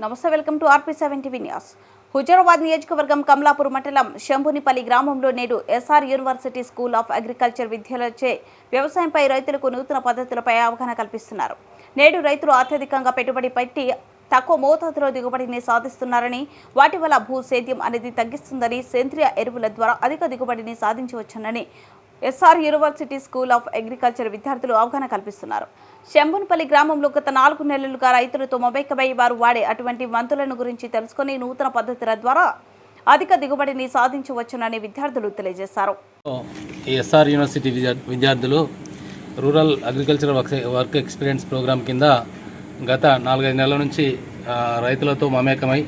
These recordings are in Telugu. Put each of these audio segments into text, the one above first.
నమస్తే, welcome to RP7 TV news. Huzurabad నియోజకవర్గం కమలాపూర్ మండలం శంభునిపల్లి గ్రామంలో నేడు SR university school of agriculture విద్యాలయచే వ్యవసాయంపై రైతులకు నూతన పద్ధతులపై అవగాహన కల్పిస్తున్నారు. నేడు రైతులు అత్యధికంగా పెట్టుబడి పెట్టి తక్కువ మోతాదులో దిగుబడిని సాధిస్తున్నారని, వాటి వల్ల భూ సేద్యం అనేది తగ్గిస్తుందని, సేంద్రియ ఎరువుల ద్వారా అధిక దిగుబడిని సాధించవచ్చునని SR university school of agriculture విద్యార్థులు అవగాహన కల్పిస్తున్నారు. శంభునిపల్లి గ్రామంలో గత 4 నెలలుగా రైతులతో మమేకమై వారు వాడే అటువంటి మందులను గురించి తెలుసుకుని నూతన పద్ధతుల ద్వారా అధిక దిగుబడిని సాధించవచ్చునని విద్యార్థులు తెలియజేశారు. ఎస్ఆర్ యూనివర్సిటీ విద్యార్థులు rural agriculture work experience program కింద గత 4-5 నెలల నుంచి రైతులతో మమేకమై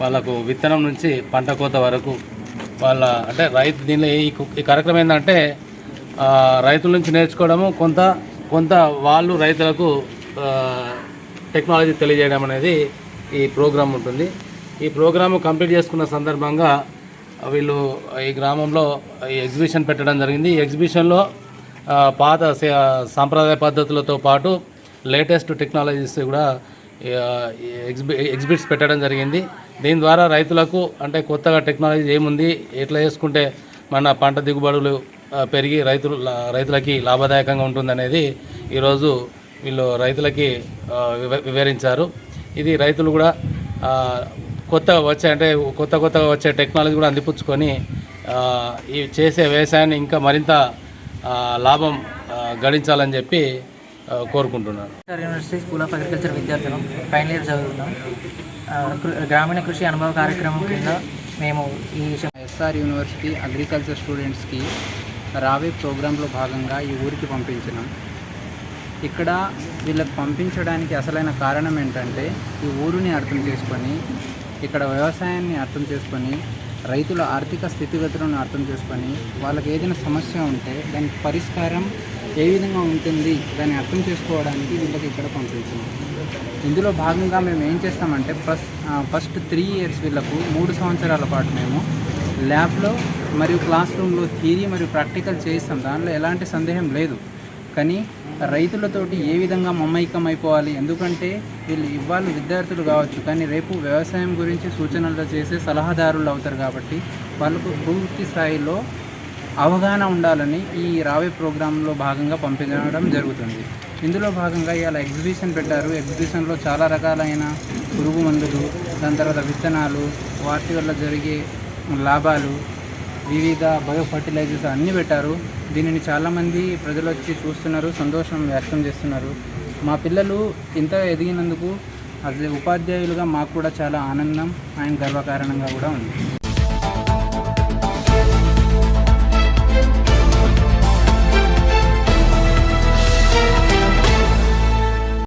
వాళ్ళకు విత్తనం నుంచి పంట కోత వరకు వాళ్ళ అంటే దీనిలో ఈ కార్యక్రమం ఏంటంటే రైతుల నుంచి నేర్చుకోవడము, కొంత వాళ్ళు రైతులకు టెక్నాలజీ తెలియజేయడం అనేది ఈ ప్రోగ్రాం ఉంటుంది. ఈ ప్రోగ్రాము కంప్లీట్ చేసుకున్న సందర్భంగా వీళ్ళు ఈ గ్రామంలో ఈ ఎగ్జిబిషన్ పెట్టడం జరిగింది. ఈ ఎగ్జిబిషన్లో పాత సాంప్రదాయ పద్ధతులతో పాటు లేటెస్ట్ టెక్నాలజీస్ కూడా ఎగ్జిబిట్స్ పెట్టడం జరిగింది. దీని ద్వారా రైతులకు అంటే కొత్తగా టెక్నాలజీ ఏముంది, ఎట్లా చేసుకుంటే మన పంట దిగుబడులు పెరిగి రైతులకి లాభదాయకంగా ఉంటుందనేది ఈరోజు వీళ్ళు రైతులకి వివరించారు. ఇది రైతులు కూడా కొత్తగా వచ్చే టెక్నాలజీ కూడా అందిపుచ్చుకొని ఈ చేసే వ్యవసాయాన్ని ఇంకా మరింత లాభం గడించాలని చెప్పి కోరుకుంటున్నాను. యూనివర్సిటీ స్కూల్ ఆఫ్ అగ్రికల్చర్ విద్యార్థులు ఫైనల్ ఇయర్ చదువుతున్నాం. గ్రామీణ కృషి అనుభవ కార్యక్రమం కింద మేము ఈ ఎస్ఆర్ యూనివర్సిటీ అగ్రికల్చర్ స్టూడెంట్స్కి రావే ప్రోగ్రాంలో భాగంగా ఈ ఊరికి పంపించినాం. ఇక్కడ వీళ్ళకి పంపించడానికి అసలైన కారణం ఏంటంటే ఈ ఊరిని అర్థం చేసుకొని, ఇక్కడ వ్యవసాయాన్ని అర్థం చేసుకొని, రైతుల ఆర్థిక స్థితిగతులను అర్థం చేసుకొని, వాళ్ళకి ఏదైనా సమస్య ఉంటే దానికి పరిష్కారం ఏ విధంగా ఉంటుంది దాన్ని అర్థం చేసుకోవడానికి వీళ్ళకి ఇక్కడ పంపించాం. ఇందులో భాగంగా మేము ఏం చేస్తామంటే ఫస్ట్ 3 ఇయర్స్ వీళ్ళకు 3 సంవత్సరాల పాటు మేము ల్యాబ్లో మరియు క్లాస్ రూమ్లో థియరీ మరియు ప్రాక్టికల్ చేయిస్తాం. దానిలో ఎలాంటి సందేహం లేదు. కానీ రైతులతోటి ఏ విధంగా మమైకం అయిపోవాలి, ఎందుకంటే వీళ్ళు ఇవాళ విద్యార్థులు కావచ్చు కానీ రేపు వ్యవసాయం గురించి సూచనలు చేసే సలహాదారులు అవుతారు. కాబట్టి వాళ్ళకు పూర్తి స్థాయిలో అవగాహన ఉండాలని ఈ రావే ప్రోగ్రాంలో భాగంగా పంపించడం జరుగుతుంది. ఇందులో భాగంగా ఇవాళ ఎగ్జిబిషన్ పెట్టారు. ఎగ్జిబిషన్లో చాలా రకాలైన పురుగు మందులు, దాని తర్వాత విత్తనాలు, వాటి వల్ల జరిగే లాభాలు, వివిధ బయో ఫర్టిలైజర్స్ అన్నీ పెట్టారు. దీనిని చాలామంది ప్రజలు వచ్చి చూస్తున్నారు, సంతోషం వ్యక్తం చేస్తున్నారు. మా పిల్లలు ఇంత ఎదిగినందుకు అది ఉపాధ్యాయులుగా మాకు కూడా చాలా ఆనందం అండ్ గర్వకారణంగా కూడా ఉంది.